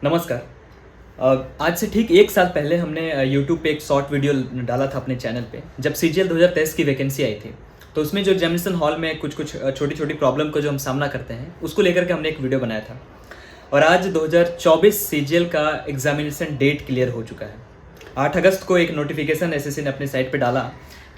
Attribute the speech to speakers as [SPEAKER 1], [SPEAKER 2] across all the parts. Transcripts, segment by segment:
[SPEAKER 1] नमस्कार। आज से ठीक 1 साल पहले हमने यूट्यूब पे एक शॉर्ट वीडियो डाला था अपने चैनल पे, जब सीजीएल 2023 की वैकेंसी आई थी। तो उसमें जो एग्जामिनेशन हॉल में कुछ छोटी-छोटी प्रॉब्लम को जो हम सामना करते हैं, उसको लेकर के हमने एक वीडियो बनाया था। और आज 2024 सीजीएल का एग्जामिनेशन डेट क्लियर हो चुका है। 8 अगस्त को एक नोटिफिकेशन एसएससी ने अपने साइट पे डाला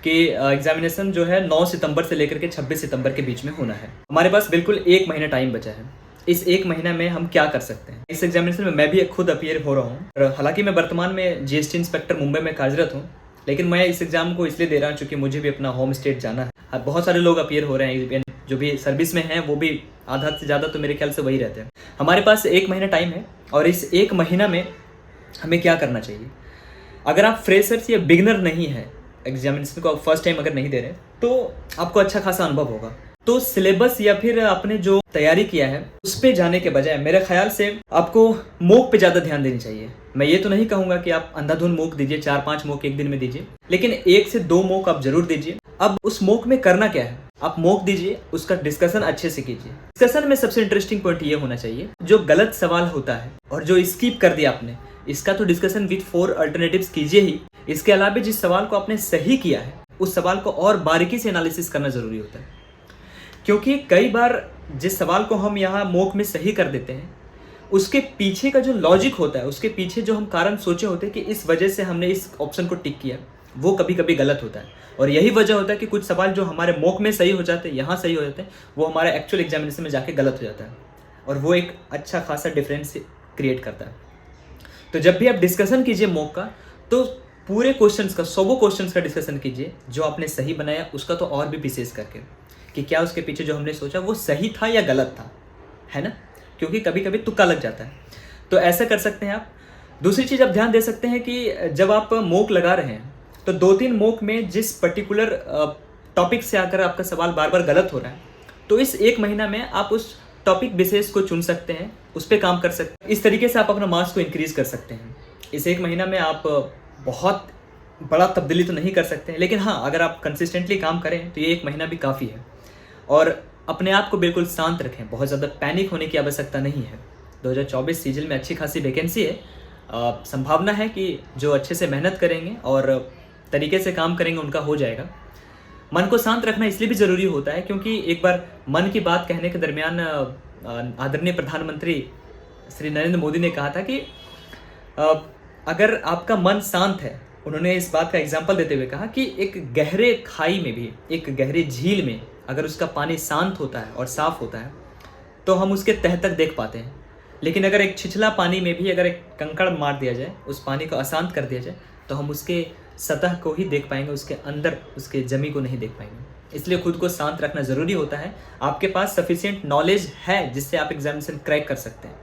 [SPEAKER 1] कि एग्जामिनेशन जो है 9 सितंबर से लेकर के 26 सितंबर के बीच में होना है। हमारे पास बिल्कुल 1 महीना टाइम बचा है। इस 1 महीना में हम क्या कर सकते हैं? इस एग्जामिनेशन में मैं भी खुद अपीयर हो रहा हूँ। हालांकि मैं वर्तमान में जीएसटी इंस्पेक्टर मुंबई में कार्यरत हूँ, लेकिन मैं इस एग्जाम को इसलिए दे रहा हूँ क्योंकि मुझे भी अपना होम स्टेट जाना है। बहुत सारे लोग अपीयर हो रहे हैं, जो भी सर्विस में हैं वो भी आधा से ज़्यादा तो मेरे ख्याल से वही रहते हैं। हमारे पास 1 महीना टाइम है और इस 1 महीना में हमें क्या करना चाहिए? अगर आप फ्रेशर्स या बिगनर नहीं है, एग्जामिनेशन को फर्स्ट टाइम अगर नहीं दे रहे, तो आपको अच्छा खासा अनुभव होगा। तो सिलेबस या फिर आपने जो तैयारी किया है उस पे जाने के बजाय मेरे ख्याल से आपको मॉक पे ज़्यादा ध्यान देनी चाहिए। मैं ये तो नहीं कहूँगा कि आप अंधाधुन मॉक दीजिए, 4-5 मॉक एक दिन में दीजिए, लेकिन 1 से 2 मॉक आप जरूर दीजिए। अब उस मॉक में करना क्या है? आप मॉक दीजिए, उसका डिस्कशन अच्छे से कीजिए। डिस्कशन में सबसे इंटरेस्टिंग पॉइंट ये होना चाहिए, जो गलत सवाल होता है और जो स्किप कर दिया आपने, इसका तो डिस्कशन विद 4 अल्टरनेटिव्स कीजिए ही। इसके अलावा जिस सवाल को आपने सही किया है, उस सवाल को और बारीकी से एनालिसिस करना जरूरी होता है। क्योंकि कई बार जिस सवाल को हम यहाँ मॉक में सही कर देते हैं, उसके पीछे का जो लॉजिक होता है, उसके पीछे जो हम कारण सोचे होते हैं कि इस वजह से हमने इस ऑप्शन को टिक किया, वो कभी कभी गलत होता है। और यही वजह होता है कि कुछ सवाल जो हमारे मॉक में सही हो जाते हैं, यहाँ सही हो जाते हैं, वो हमारे एक्चुअल एग्जामिनेशन में जाके गलत हो जाता है, और वो एक अच्छा खासा डिफरेंस क्रिएट करता है। तो जब भी आप डिस्कशन कीजिए मॉक का, तो पूरे क्वेश्चंस का, 100 क्वेश्चंस का डिस्कशन कीजिए। जो आपने सही बनाया उसका तो और भी विशेष करके, कि क्या उसके पीछे जो हमने सोचा वो सही था या गलत था, है ना? क्योंकि कभी कभी तुक्का लग जाता है। तो ऐसा कर सकते हैं आप। दूसरी चीज़ आप ध्यान दे सकते हैं कि जब आप मॉक लगा रहे हैं, तो 2-3 मॉक में जिस पर्टिकुलर टॉपिक से आकर आपका सवाल बार बार गलत हो रहा है, तो इस 1 महीना में आप उस टॉपिक विशेष को चुन सकते हैं, उस पर काम कर सकते हैं। इस तरीके से आप अपना मार्क्स को इंक्रीज कर सकते हैं। इस 1 महीना में आप बहुत बड़ा तब्दीली तो नहीं कर सकते हैं, लेकिन हाँ, अगर आप कंसिस्टेंटली काम करें तो ये 1 महीना भी काफ़ी है। और अपने आप को बिल्कुल शांत रखें, बहुत ज़्यादा पैनिक होने की आवश्यकता नहीं है। 2024 सीजीएल में अच्छी खासी वैकेंसी है। संभावना है कि जो अच्छे से मेहनत करेंगे और तरीके से काम करेंगे उनका हो जाएगा। मन को शांत रखना इसलिए भी ज़रूरी होता है क्योंकि एक बार मन की बात कहने के दरमियान आदरणीय प्रधानमंत्री श्री नरेंद्र मोदी ने कहा था कि अगर आपका मन शांत है, उन्होंने इस बात का एग्जाम्पल देते हुए कहा कि एक गहरे खाई में भी, एक गहरे झील में अगर उसका पानी शांत होता है और साफ होता है, तो हम उसके तह तक देख पाते हैं। लेकिन अगर एक छिछला पानी में भी अगर एक कंकड़ मार दिया जाए, उस पानी को अशांत कर दिया जाए, तो हम उसके सतह को ही देख पाएंगे, उसके अंदर उसके जमी को नहीं देख पाएंगे। इसलिए खुद को शांत रखना ज़रूरी होता है। आपके पास सफिशिएंट नॉलेज है जिससे आप एग्जामिनेशन क्रैक कर सकते हैं,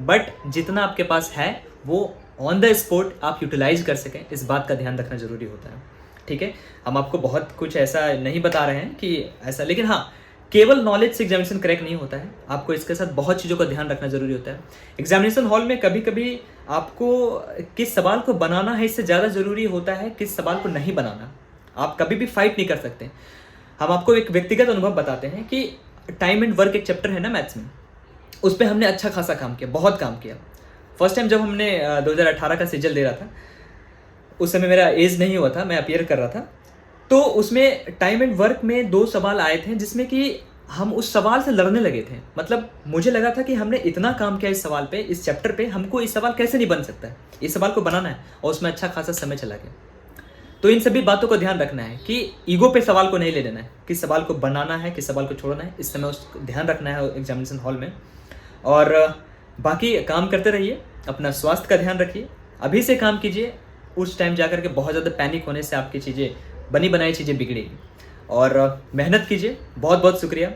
[SPEAKER 1] बट जितना आपके पास है वो ऑन द स्पॉट आप यूटिलाइज कर सकें, इस बात का ध्यान रखना ज़रूरी होता है। ठीक है, हम आपको बहुत कुछ ऐसा नहीं बता रहे हैं कि ऐसा, लेकिन हाँ, केवल नॉलेज से एग्जामिनेशन क्रैक नहीं होता है। आपको इसके साथ बहुत चीज़ों का ध्यान रखना ज़रूरी होता है। एग्जामिनेशन हॉल में कभी कभी आपको किस सवाल को बनाना है, इससे ज़्यादा ज़रूरी होता है किस सवाल को नहीं बनाना। आप कभी भी फाइट नहीं कर सकते। हम आपको एक व्यक्तिगत अनुभव बताते हैं कि टाइम एंड वर्क एक चैप्टर है ना मैथ्स में, उस पर हमने अच्छा खासा काम किया, बहुत काम किया। फर्स्ट टाइम जब हमने 2018 का सीजीएल दे रहा था, उस समय मेरा एज नहीं हुआ था, मैं अपीयर कर रहा था। तो उसमें टाइम एंड वर्क में 2 सवाल आए थे जिसमें कि हम उस सवाल से लड़ने लगे थे। मतलब मुझे लगा था कि हमने इतना काम किया इस सवाल पे, इस चैप्टर पे, हमको इस सवाल कैसे नहीं बन सकता है, इस सवाल को बनाना है, और उसमें अच्छा खासा समय चला गया। तो इन सभी बातों को ध्यान रखना है कि ईगो पे सवाल को नहीं ले लेना है, किस सवाल को बनाना है, किस सवाल को छोड़ना है, इस समय उसको ध्यान रखना है एग्जामिनेशन हॉल में। और बाकी काम करते रहिए, अपना स्वास्थ्य का ध्यान रखिए, अभी से काम कीजिए। उस टाइम जाकर के बहुत ज़्यादा पैनिक होने से आपकी चीज़ें, बनी बनाई चीज़ें बिगड़ेगी। और मेहनत कीजिए। बहुत बहुत शुक्रिया।